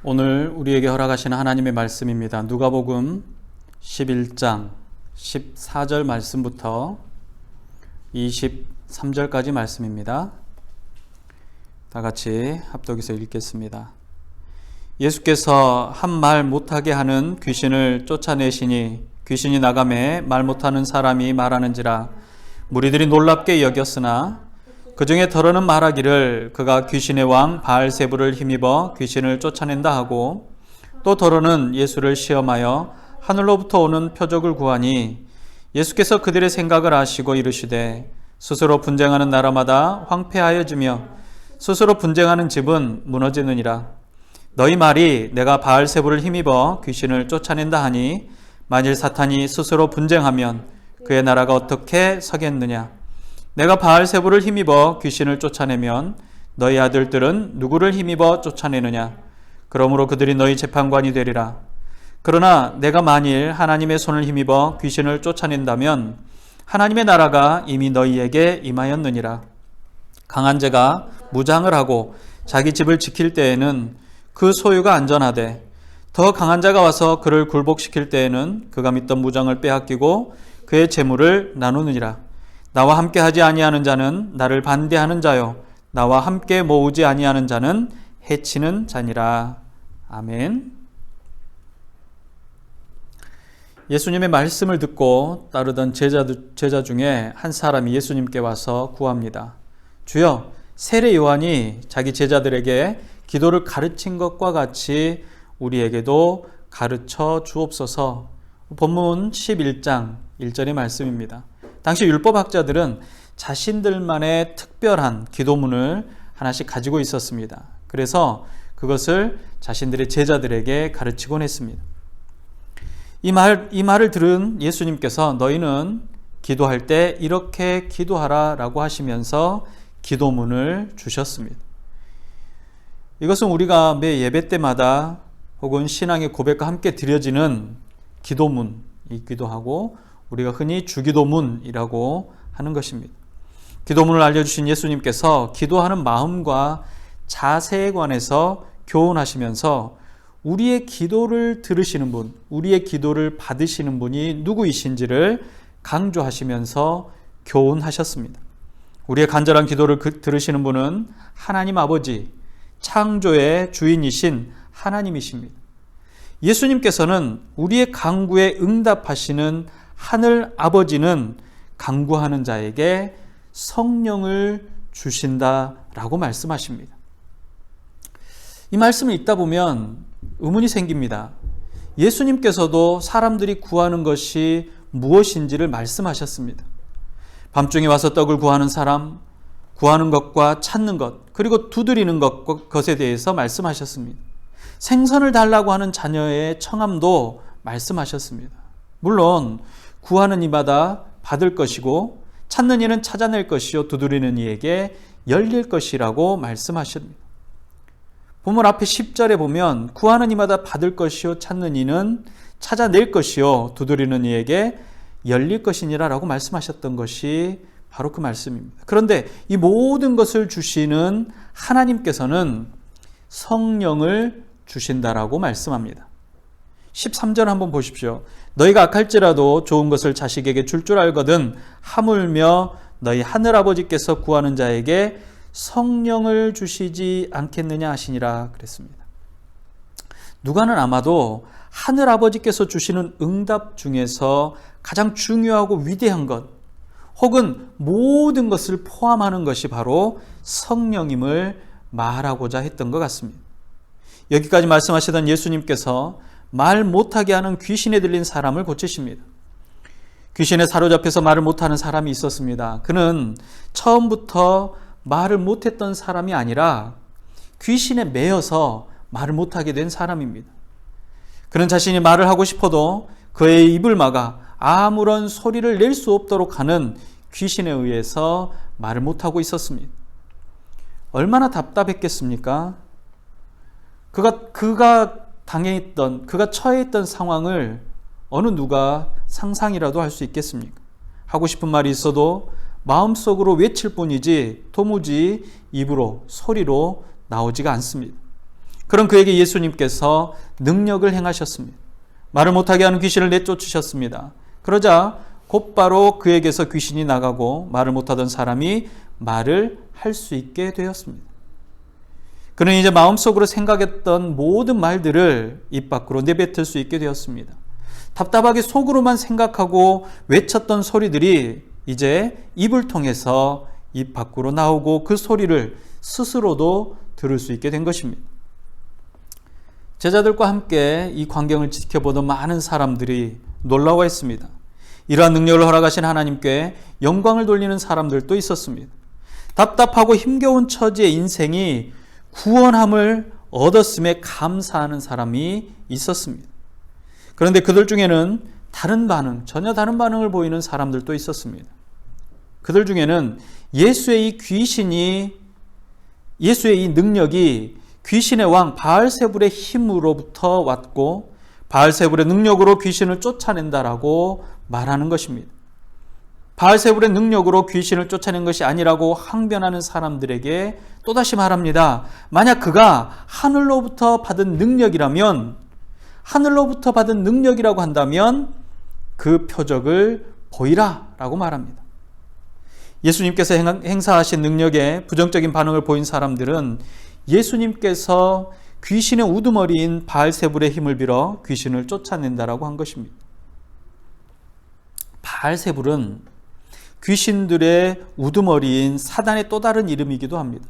오늘 우리에게 허락하시는 하나님의 말씀입니다. 누가복음 11장 14절 말씀부터 23절까지 말씀입니다. 다 같이 합독해서 읽겠습니다. 예수께서 한 말 못하게 하는 귀신을 쫓아내시니 귀신이 나가매 말 못하는 사람이 말하는지라 무리들이 놀랍게 여겼으나 그 중에 더러는 말하기를 그가 귀신의 왕 바알세불을 힘입어 귀신을 쫓아낸다 하고, 또 더러는 예수를 시험하여 하늘로부터 오는 표적을 구하니 예수께서 그들의 생각을 아시고 이르시되 스스로 분쟁하는 나라마다 황폐하여지며 스스로 분쟁하는 집은 무너지느니라. 너희 말이 내가 바알세불을 힘입어 귀신을 쫓아낸다 하니 만일 사탄이 스스로 분쟁하면 그의 나라가 어떻게 서겠느냐. 내가 바알세불을 힘입어 귀신을 쫓아내면 너희 아들들은 누구를 힘입어 쫓아내느냐. 그러므로 그들이 너희 재판관이 되리라. 그러나 내가 만일 하나님의 손을 힘입어 귀신을 쫓아낸다면 하나님의 나라가 이미 너희에게 임하였느니라. 강한 자가 무장을 하고 자기 집을 지킬 때에는 그 소유가 안전하되, 더 강한 자가 와서 그를 굴복시킬 때에는 그가 믿던 무장을 빼앗기고 그의 재물을 나누느니라. 나와 함께 하지 아니하는 자는 나를 반대하는 자요, 나와 함께 모으지 아니하는 자는 해치는 자니라. 아멘. 예수님의 말씀을 듣고 따르던 제자 중에 한 사람이 예수님께 와서 구합니다. 주여, 세례 요한이 자기 제자들에게 기도를 가르친 것과 같이 우리에게도 가르쳐 주옵소서. 본문 11장 1절의 말씀입니다. 당시 율법학자들은 자신들만의 특별한 기도문을 하나씩 가지고 있었습니다. 그래서 그것을 자신들의 제자들에게 가르치곤 했습니다. 이 말을 들은 예수님께서 너희는 기도할 때 이렇게 기도하라 라고 하시면서 기도문을 주셨습니다. 이것은 우리가 매 예배 때마다 혹은 신앙의 고백과 함께 드려지는 기도문이기도 하고 우리가 흔히 주기도문이라고 하는 것입니다. 기도문을 알려주신 예수님께서 기도하는 마음과 자세에 관해서 교훈하시면서 우리의 기도를 들으시는 분, 우리의 기도를 받으시는 분이 누구이신지를 강조하시면서 교훈하셨습니다. 우리의 간절한 기도를 들으시는 분은 하나님 아버지, 창조의 주인이신 하나님이십니다. 예수님께서는 우리의 간구에 응답하시는 하늘 아버지는 간구하는 자에게 성령을 주신다라고 말씀하십니다. 이 말씀을 읽다 보면 의문이 생깁니다. 예수님께서도 사람들이 구하는 것이 무엇인지를 말씀하셨습니다. 밤중에 와서 떡을 구하는 사람, 구하는 것과 찾는 것, 그리고 두드리는 것에 대해서 말씀하셨습니다. 생선을 달라고 하는 자녀의 청함도 말씀하셨습니다. 물론 구하는 이마다 받을 것이고 찾는 이는 찾아낼 것이요 두드리는 이에게 열릴 것이라고 말씀하십니다. 본문 앞에 10절에 보면 구하는 이마다 받을 것이요 찾는 이는 찾아낼 것이요 두드리는 이에게 열릴 것이니라 라고 말씀하셨던 것이 바로 그 말씀입니다. 그런데 이 모든 것을 주시는 하나님께서는 성령을 주신다라고 말씀합니다. 13절 한번 보십시오. 너희가 악할지라도 좋은 것을 자식에게 줄 알거든 하물며 너희 하늘아버지께서 구하는 자에게 성령을 주시지 않겠느냐 하시니라 그랬습니다. 누가는 아마도 하늘아버지께서 주시는 응답 중에서 가장 중요하고 위대한 것, 혹은 모든 것을 포함하는 것이 바로 성령임을 말하고자 했던 것 같습니다. 여기까지 말씀하시던 예수님께서 말 못하게 하는 귀신에 들린 사람을 고치십니다. 귀신에 사로잡혀서 말을 못하는 사람이 있었습니다. 그는 처음부터 말을 못했던 사람이 아니라 귀신에 매여서 말을 못하게 된 사람입니다. 그는 자신이 말을 하고 싶어도 그의 입을 막아 아무런 소리를 낼 수 없도록 하는 귀신에 의해서 말을 못하고 있었습니다. 얼마나 답답했겠습니까? 그가 당해있던, 그가 처해있던 상황을 어느 누가 상상이라도 할 수 있겠습니까? 하고 싶은 말이 있어도 마음속으로 외칠 뿐이지 도무지 입으로, 소리로 나오지가 않습니다. 그런 그에게 예수님께서 능력을 행하셨습니다. 말을 못하게 하는 귀신을 내쫓으셨습니다. 그러자 곧바로 그에게서 귀신이 나가고 말을 못하던 사람이 말을 할 수 있게 되었습니다. 그는 이제 마음속으로 생각했던 모든 말들을 입 밖으로 내뱉을 수 있게 되었습니다. 답답하게 속으로만 생각하고 외쳤던 소리들이 이제 입을 통해서 입 밖으로 나오고 그 소리를 스스로도 들을 수 있게 된 것입니다. 제자들과 함께 이 광경을 지켜보던 많은 사람들이 놀라워했습니다. 이러한 능력을 허락하신 하나님께 영광을 돌리는 사람들도 있었습니다. 답답하고 힘겨운 처지의 인생이 구원함을 얻었음에 감사하는 사람이 있었습니다. 그런데 그들 중에는 전혀 다른 반응을 보이는 사람들도 있었습니다. 그들 중에는 예수의 이 능력이 귀신의 왕 바알세불의 힘으로부터 왔고 바알세불의 능력으로 귀신을 쫓아낸다라고 말하는 것입니다. 바알세불의 능력으로 귀신을 쫓아낸 것이 아니라고 항변하는 사람들에게 또다시 말합니다. 만약 그가 하늘로부터 받은 능력이라고 한다면 그 표적을 보이라 라고 말합니다. 예수님께서 행사하신 능력에 부정적인 반응을 보인 사람들은 예수님께서 귀신의 우두머리인 바알세불의 힘을 빌어 귀신을 쫓아낸다라고 한 것입니다. 바알세불은 귀신들의 우두머리인 사단의 또 다른 이름이기도 합니다.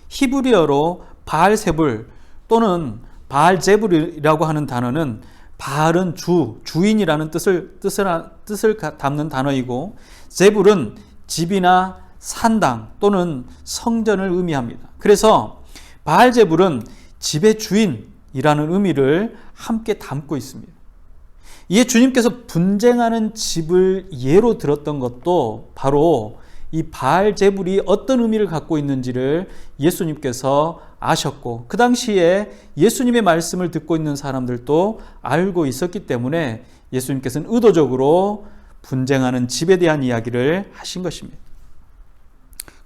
히브리어로 바알세불 또는 바알제불이라고 하는 단어는 바알은 주인이라는 뜻을 담는 단어이고 제불은 집이나 산당 또는 성전을 의미합니다. 그래서 바알제불은 집의 주인이라는 의미를 함께 담고 있습니다. 이에 주님께서 분쟁하는 집을 예로 들었던 것도 바로 이 바알제불이 어떤 의미를 갖고 있는지를 예수님께서 아셨고 그 당시에 예수님의 말씀을 듣고 있는 사람들도 알고 있었기 때문에 예수님께서는 의도적으로 분쟁하는 집에 대한 이야기를 하신 것입니다.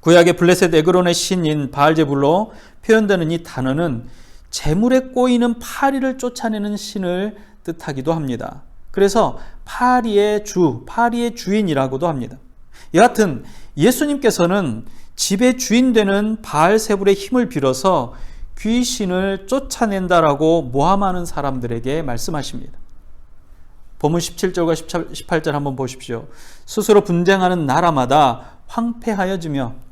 구약의 블레셋 에그론의 신인 바알제불로 표현되는 이 단어는 재물에 꼬이는 파리를 쫓아내는 신을 뜻하기도 합니다. 그래서 파리의 주인이라고도 합니다. 여하튼 예수님께서는 집의 주인 되는 바알세불의 힘을 빌어서 귀신을 쫓아낸다라고 모함하는 사람들에게 말씀하십니다. 본문 17절과 18절 한번 보십시오. 스스로 분쟁하는 나라마다 황폐하여지며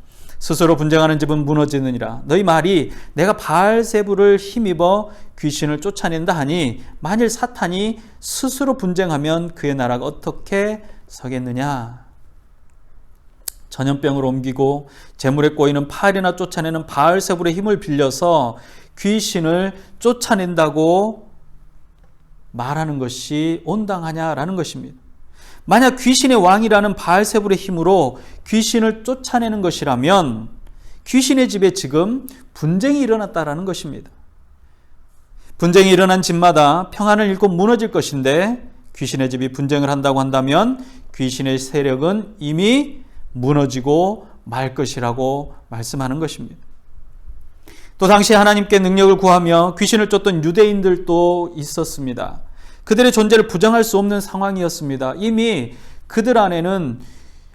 스스로 분쟁하는 집은 무너지느니라. 너희 말이 내가 바알세불을 힘입어 귀신을 쫓아낸다 하니 만일 사탄이 스스로 분쟁하면 그의 나라가 어떻게 서겠느냐. 전염병을 옮기고 재물에 꼬이는 파리나 쫓아내는 바알세불의 힘을 빌려서 귀신을 쫓아낸다고 말하는 것이 온당하냐라는 것입니다. 만약 귀신의 왕이라는 바알세불의 힘으로 귀신을 쫓아내는 것이라면 귀신의 집에 지금 분쟁이 일어났다라는 것입니다. 분쟁이 일어난 집마다 평안을 잃고 무너질 것인데 귀신의 집이 분쟁을 한다고 한다면 귀신의 세력은 이미 무너지고 말 것이라고 말씀하는 것입니다. 또 당시 하나님께 능력을 구하며 귀신을 쫓던 유대인들도 있었습니다. 그들의 존재를 부정할 수 없는 상황이었습니다. 이미 그들 안에는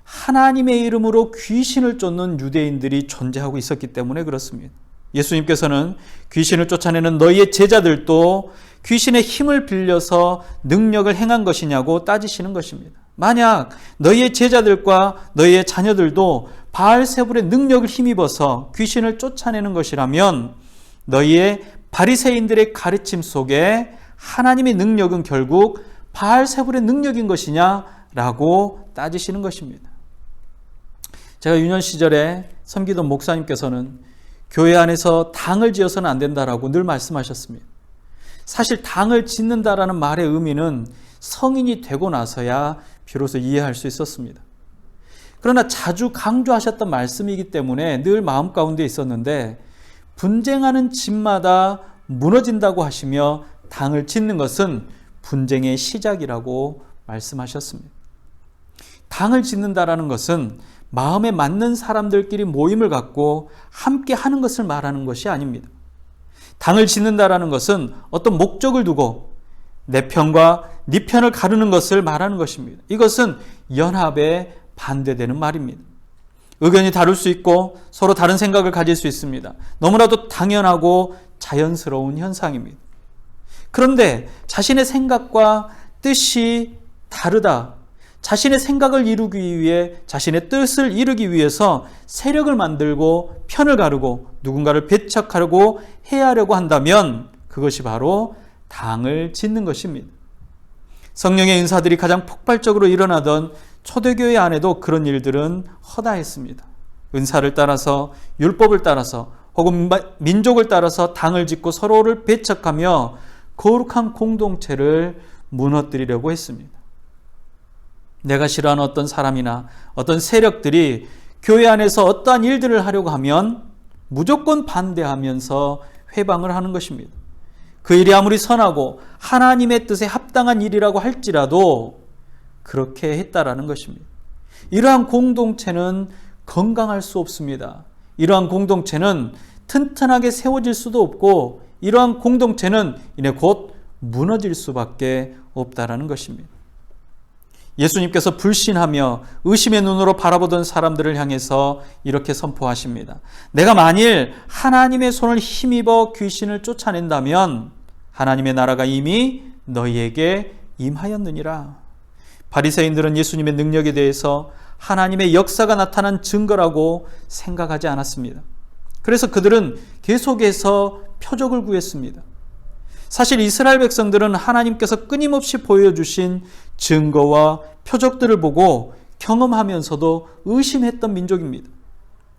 하나님의 이름으로 귀신을 쫓는 유대인들이 존재하고 있었기 때문에 그렇습니다. 예수님께서는 귀신을 쫓아내는 너희의 제자들도 귀신의 힘을 빌려서 능력을 행한 것이냐고 따지시는 것입니다. 만약 너희의 제자들과 너희의 자녀들도 바알세불의 능력을 힘입어서 귀신을 쫓아내는 것이라면 너희의 바리새인들의 가르침 속에 하나님의 능력은 결국 바알세불의 능력인 것이냐라고 따지시는 것입니다. 제가 유년 시절에 섬기던 목사님께서는 교회 안에서 당을 지어서는 안 된다라고 늘 말씀하셨습니다. 사실 당을 짓는다라는 말의 의미는 성인이 되고 나서야 비로소 이해할 수 있었습니다. 그러나 자주 강조하셨던 말씀이기 때문에 늘 마음 가운데 있었는데 분쟁하는 집마다 무너진다고 하시며 당을 짓는 것은 분쟁의 시작이라고 말씀하셨습니다. 당을 짓는다라는 것은 마음에 맞는 사람들끼리 모임을 갖고 함께 하는 것을 말하는 것이 아닙니다. 당을 짓는다라는 것은 어떤 목적을 두고 내 편과 네 편을 가르는 것을 말하는 것입니다. 이것은 연합에 반대되는 말입니다. 의견이 다를 수 있고 서로 다른 생각을 가질 수 있습니다. 너무나도 당연하고 자연스러운 현상입니다. 그런데 자신의 생각과 뜻이 다르다. 자신의 생각을 이루기 위해, 자신의 뜻을 이루기 위해서 세력을 만들고 편을 가르고 누군가를 배척하려고 해하려고 한다면 그것이 바로 당을 짓는 것입니다. 성령의 은사들이 가장 폭발적으로 일어나던 초대교회 안에도 그런 일들은 허다했습니다. 은사를 따라서, 율법을 따라서 혹은 민족을 따라서 당을 짓고 서로를 배척하며 거룩한 공동체를 무너뜨리려고 했습니다. 내가 싫어하는 어떤 사람이나 어떤 세력들이 교회 안에서 어떠한 일들을 하려고 하면 무조건 반대하면서 회방을 하는 것입니다. 그 일이 아무리 선하고 하나님의 뜻에 합당한 일이라고 할지라도 그렇게 했다라는 것입니다. 이러한 공동체는 건강할 수 없습니다. 이러한 공동체는 튼튼하게 세워질 수도 없고 이러한 공동체는 이내 곧 무너질 수밖에 없다라는 것입니다. 예수님께서 불신하며 의심의 눈으로 바라보던 사람들을 향해서 이렇게 선포하십니다. 내가 만일 하나님의 손을 힘입어 귀신을 쫓아낸다면 하나님의 나라가 이미 너희에게 임하였느니라. 바리새인들은 예수님의 능력에 대해서 하나님의 역사가 나타난 증거라고 생각하지 않았습니다. 그래서 그들은 계속해서 표적을 구했습니다. 사실 이스라엘 백성들은 하나님께서 끊임없이 보여주신 증거와 표적들을 보고 경험하면서도 의심했던 민족입니다.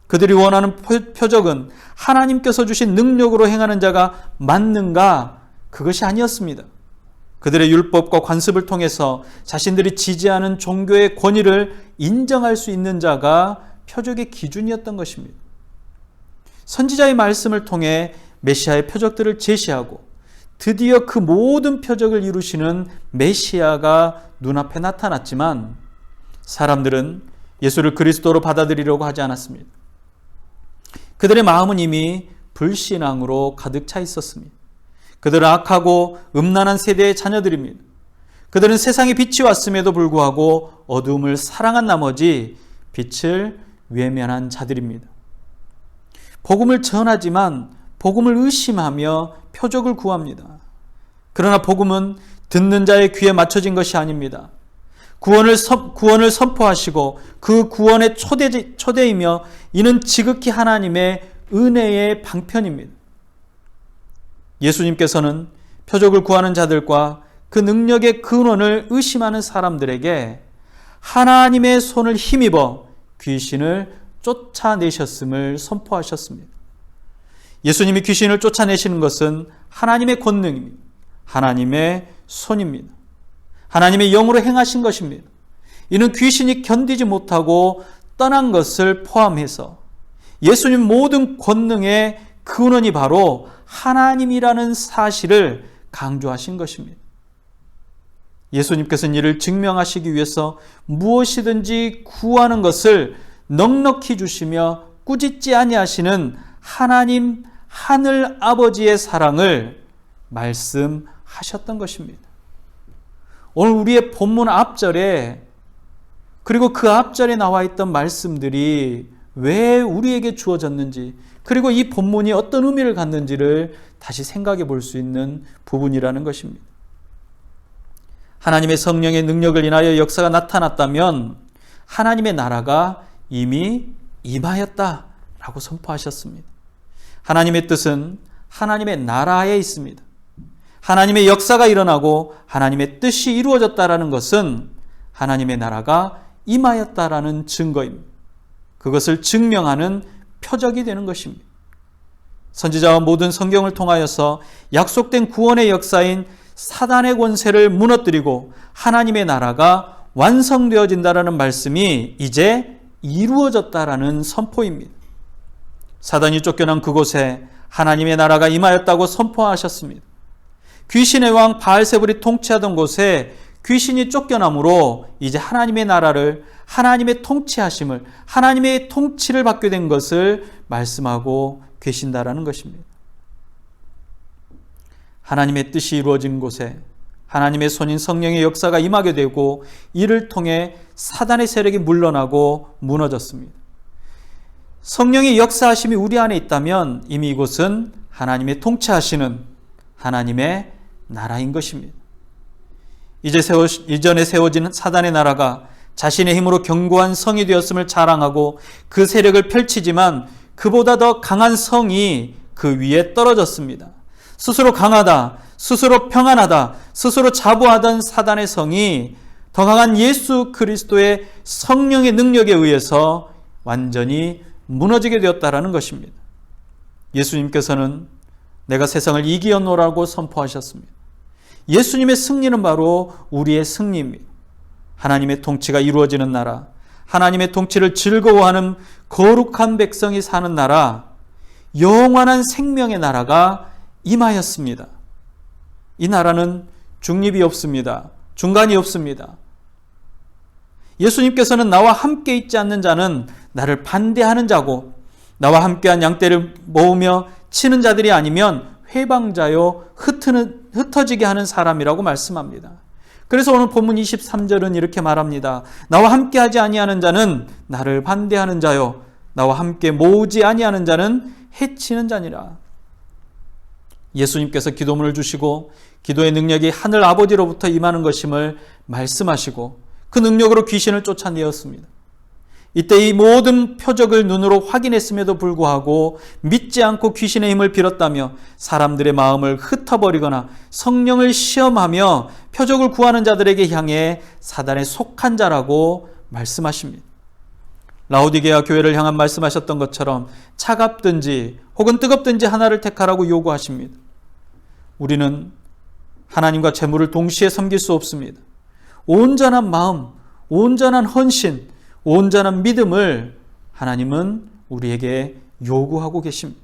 그들이 원하는 표적은 하나님께서 주신 능력으로 행하는 자가 맞는가? 그것이 아니었습니다. 그들의 율법과 관습을 통해서 자신들이 지지하는 종교의 권위를 인정할 수 있는 자가 표적의 기준이었던 것입니다. 선지자의 말씀을 통해 메시아의 표적들을 제시하고 드디어 그 모든 표적을 이루시는 메시아가 눈앞에 나타났지만 사람들은 예수를 그리스도로 받아들이려고 하지 않았습니다. 그들의 마음은 이미 불신앙으로 가득 차 있었습니다. 그들은 악하고 음란한 세대의 자녀들입니다. 그들은 세상에 빛이 왔음에도 불구하고 어두움을 사랑한 나머지 빛을 외면한 자들입니다. 복음을 전하지만 복음을 의심하며 표적을 구합니다. 그러나 복음은 듣는 자의 귀에 맞춰진 것이 아닙니다. 구원을 선포하시고 그 구원의 초대이며 이는 지극히 하나님의 은혜의 방편입니다. 예수님께서는 표적을 구하는 자들과 그 능력의 근원을 의심하는 사람들에게 하나님의 손을 힘입어 귀신을 쫓아내셨음을 선포하셨습니다. 예수님이 귀신을 쫓아내시는 것은 하나님의 권능입니다. 하나님의 손입니다. 하나님의 영으로 행하신 것입니다. 이는 귀신이 견디지 못하고 떠난 것을 포함해서 예수님 모든 권능의 근원이 바로 하나님이라는 사실을 강조하신 것입니다. 예수님께서는 이를 증명하시기 위해서 무엇이든지 구하는 것을 넉넉히 주시며 꾸짖지 아니하시는 하나님 하늘 아버지의 사랑을 말씀하셨던 것입니다. 오늘 우리의 본문 앞절에 그리고 그 앞절에 나와 있던 말씀들이 왜 우리에게 주어졌는지 그리고 이 본문이 어떤 의미를 갖는지를 다시 생각해 볼 수 있는 부분이라는 것입니다. 하나님의 성령의 능력을 인하여 역사가 나타났다면 하나님의 나라가 이미 임하였다라고 선포하셨습니다. 하나님의 뜻은 하나님의 나라에 있습니다. 하나님의 역사가 일어나고 하나님의 뜻이 이루어졌다라는 것은 하나님의 나라가 임하였다라는 증거입니다. 그것을 증명하는 표적이 되는 것입니다. 선지자와 모든 성경을 통하여서 약속된 구원의 역사인 사단의 권세를 무너뜨리고 하나님의 나라가 완성되어진다라는 말씀이 이제 이루어졌다라는 선포입니다. 사단이 쫓겨난 그곳에 하나님의 나라가 임하였다고 선포하셨습니다. 귀신의 왕 바알세불이 통치하던 곳에 귀신이 쫓겨남으로 이제 하나님의 나라를 하나님의 통치하심을 하나님의 통치를 받게 된 것을 말씀하고 계신다라는 것입니다. 하나님의 뜻이 이루어진 곳에 하나님의 손인 성령의 역사가 임하게 되고 이를 통해 사단의 세력이 물러나고 무너졌습니다. 성령의 역사하심이 우리 안에 있다면 이미 이곳은 하나님의 통치하시는 하나님의 나라인 것입니다. 이전에 세워진 사단의 나라가 자신의 힘으로 견고한 성이 되었음을 자랑하고 그 세력을 펼치지만 그보다 더 강한 성이 그 위에 떨어졌습니다. 스스로 강하다, 스스로 평안하다, 스스로 자부하던 사단의 성이 더 강한 예수 그리스도의 성령의 능력에 의해서 완전히 무너지게 되었다라는 것입니다. 예수님께서는 내가 세상을 이기었노라고 선포하셨습니다. 예수님의 승리는 바로 우리의 승리입니다. 하나님의 통치가 이루어지는 나라, 하나님의 통치를 즐거워하는 거룩한 백성이 사는 나라, 영원한 생명의 나라가 임하였습니다. 이 나라는 중립이 없습니다. 중간이 없습니다. 예수님께서는 나와 함께 있지 않는 자는 나를 반대하는 자고 나와 함께한 양떼를 모으며 치는 자들이 아니면 회방자요 흩어지게 하는 사람이라고 말씀합니다. 그래서 오늘 본문 23절은 이렇게 말합니다. 나와 함께하지 아니하는 자는 나를 반대하는 자요 나와 함께 모으지 아니하는 자는 해치는 자니라. 예수님께서 기도문을 주시고 기도의 능력이 하늘 아버지로부터 임하는 것임을 말씀하시고 그 능력으로 귀신을 쫓아내었습니다. 이때 이 모든 표적을 눈으로 확인했음에도 불구하고 믿지 않고 귀신의 힘을 빌었다며 사람들의 마음을 흩어버리거나 성령을 시험하며 표적을 구하는 자들에게 향해 사단에 속한 자라고 말씀하십니다. 라오디게아 교회를 향한 말씀하셨던 것처럼 차갑든지 혹은 뜨겁든지 하나를 택하라고 요구하십니다. 우리는 하나님과 재물을 동시에 섬길 수 없습니다. 온전한 마음, 온전한 헌신, 온전한 믿음을 하나님은 우리에게 요구하고 계십니다.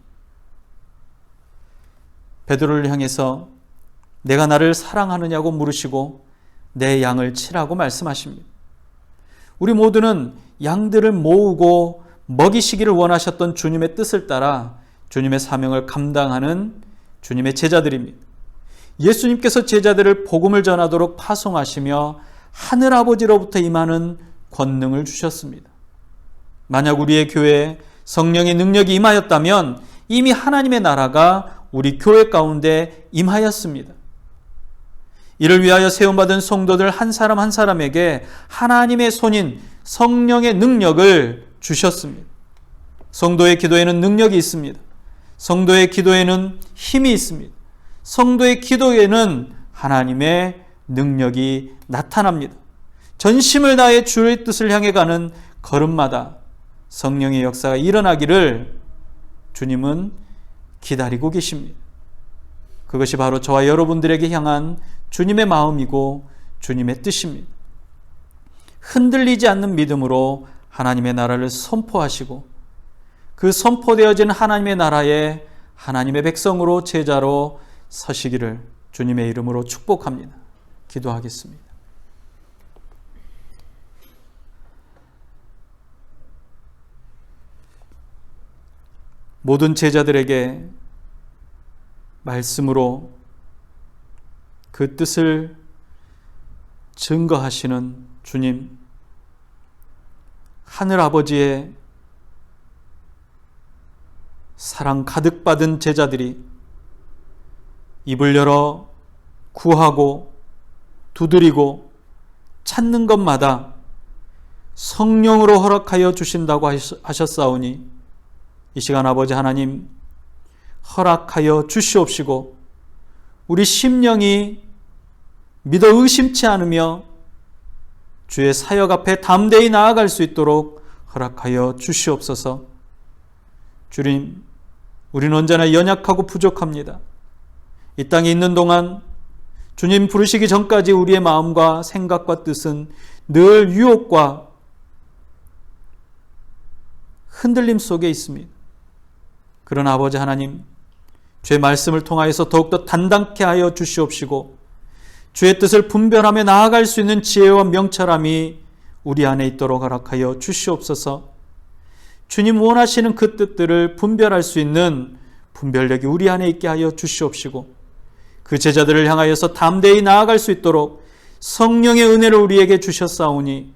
베드로를 향해서 내가 나를 사랑하느냐고 물으시고 내 양을 치라고 말씀하십니다. 우리 모두는 양들을 모으고 먹이시기를 원하셨던 주님의 뜻을 따라 주님의 사명을 감당하는 주님의 제자들입니다. 예수님께서 제자들을 복음을 전하도록 파송하시며 하늘아버지로부터 임하는 권능을 주셨습니다. 만약 우리의 교회에 성령의 능력이 임하였다면 이미 하나님의 나라가 우리 교회 가운데 임하였습니다. 이를 위하여 세움받은 성도들 한 사람 한 사람에게 하나님의 손인 성령의 능력을 주셨습니다. 성도의 기도에는 능력이 있습니다. 성도의 기도에는 힘이 있습니다. 성도의 기도에는 하나님의 능력이 나타납니다. 전심을 다해 주의 뜻을 향해 가는 걸음마다 성령의 역사가 일어나기를 주님은 기다리고 계십니다. 그것이 바로 저와 여러분들에게 향한 주님의 마음이고 주님의 뜻입니다. 흔들리지 않는 믿음으로 하나님의 나라를 선포하시고 그 선포되어진 하나님의 나라에 하나님의 백성으로 제자로 서시기를 주님의 이름으로 축복합니다. 기도하겠습니다. 모든 제자들에게 말씀으로 그 뜻을 증거하시는 주님, 하늘 아버지의 사랑 가득 받은 제자들이 입을 열어 구하고 두드리고 찾는 것마다 성령으로 허락하여 주신다고 하셨사오니 이 시간 아버지 하나님 허락하여 주시옵시고 우리 심령이 믿어 의심치 않으며 주의 사역 앞에 담대히 나아갈 수 있도록 허락하여 주시옵소서. 주님, 우리는 언제나 연약하고 부족합니다. 이 땅에 있는 동안 주님 부르시기 전까지 우리의 마음과 생각과 뜻은 늘 유혹과 흔들림 속에 있습니다. 그러나 아버지 하나님, 주의 말씀을 통하여서 더욱더 단단케 하여 주시옵시고 주의 뜻을 분별하며 나아갈 수 있는 지혜와 명철함이 우리 안에 있도록 허락하여 주시옵소서. 주님 원하시는 그 뜻들을 분별할 수 있는 분별력이 우리 안에 있게 하여 주시옵시고 그 제자들을 향하여서 담대히 나아갈 수 있도록 성령의 은혜를 우리에게 주셨사오니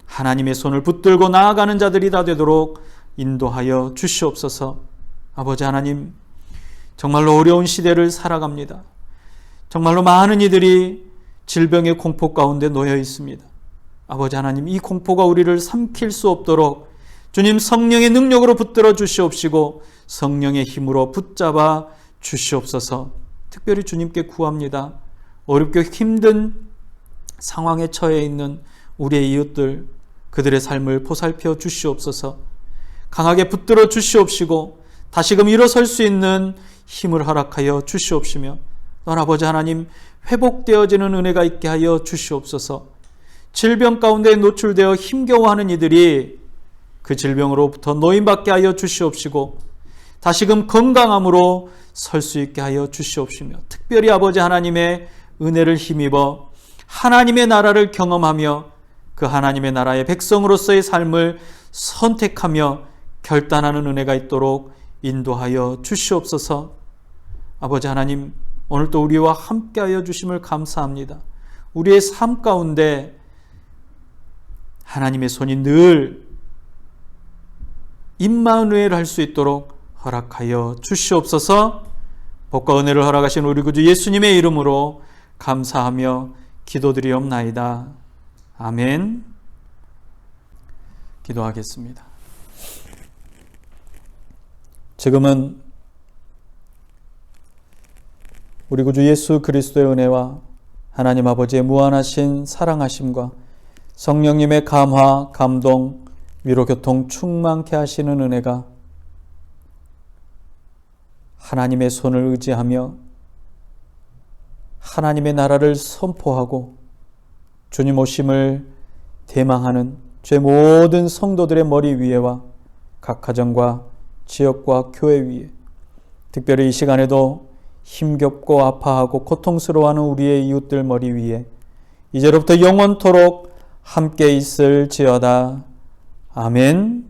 하나님의 손을 붙들고 나아가는 자들이 다 되도록 인도하여 주시옵소서. 아버지 하나님, 정말로 어려운 시대를 살아갑니다. 정말로 많은 이들이 질병의 공포 가운데 놓여 있습니다. 아버지 하나님, 이 공포가 우리를 삼킬 수 없도록 주님 성령의 능력으로 붙들어 주시옵시고 성령의 힘으로 붙잡아 주시옵소서. 특별히 주님께 구합니다. 어렵고 힘든 상황에 처해 있는 우리의 이웃들, 그들의 삶을 보살펴 주시옵소서. 강하게 붙들어 주시옵시고 다시금 일어설 수 있는 힘을 허락하여 주시옵시며 또한 아버지 하나님, 회복되어지는 은혜가 있게 하여 주시옵소서. 질병 가운데 노출되어 힘겨워하는 이들이 그 질병으로부터 노임받게 하여 주시옵시고 다시금 건강함으로 설 수 있게 하여 주시옵시며 특별히 아버지 하나님의 은혜를 힘입어 하나님의 나라를 경험하며 그 하나님의 나라의 백성으로서의 삶을 선택하며 결단하는 은혜가 있도록 인도하여 주시옵소서. 아버지 하나님, 오늘도 우리와 함께하여 주심을 감사합니다. 우리의 삶 가운데 하나님의 손이 늘 임마누엘 할 수 있도록 허락하여 주시옵소서. 복과 은혜를 허락하신 우리 구주 예수님의 이름으로 감사하며 기도드리옵나이다. 아멘. 기도하겠습니다. 지금은 우리 구주 예수 그리스도의 은혜와 하나님 아버지의 무한하신 사랑하심과 성령님의 감화, 감동, 위로, 교통 충만케 하시는 은혜가 하나님의 손을 의지하며 하나님의 나라를 선포하고 주님 오심을 대망하는 제 모든 성도들의 머리 위에와 각 가정과 지역과 교회 위에, 특별히 이 시간에도 힘겹고 아파하고 고통스러워하는 우리의 이웃들 머리 위에 이제로부터 영원토록 함께 있을지어다. 아멘.